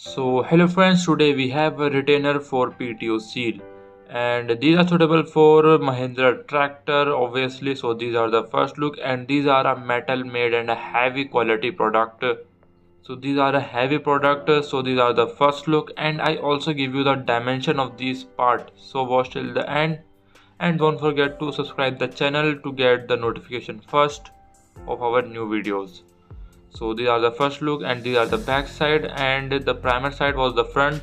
So hello friends, today we have a retainer for PTO seal, and these are suitable for Mahindra tractor obviously. So these are the first look, and these are a metal made and a heavy quality product. So these are a heavy product, so these are the first look, and I also give you the dimension of these part. So watch till the end, and don't forget to subscribe the channel to get the notification first of our new videos. So these are the first look, and these are the back side, and the primer side was the front,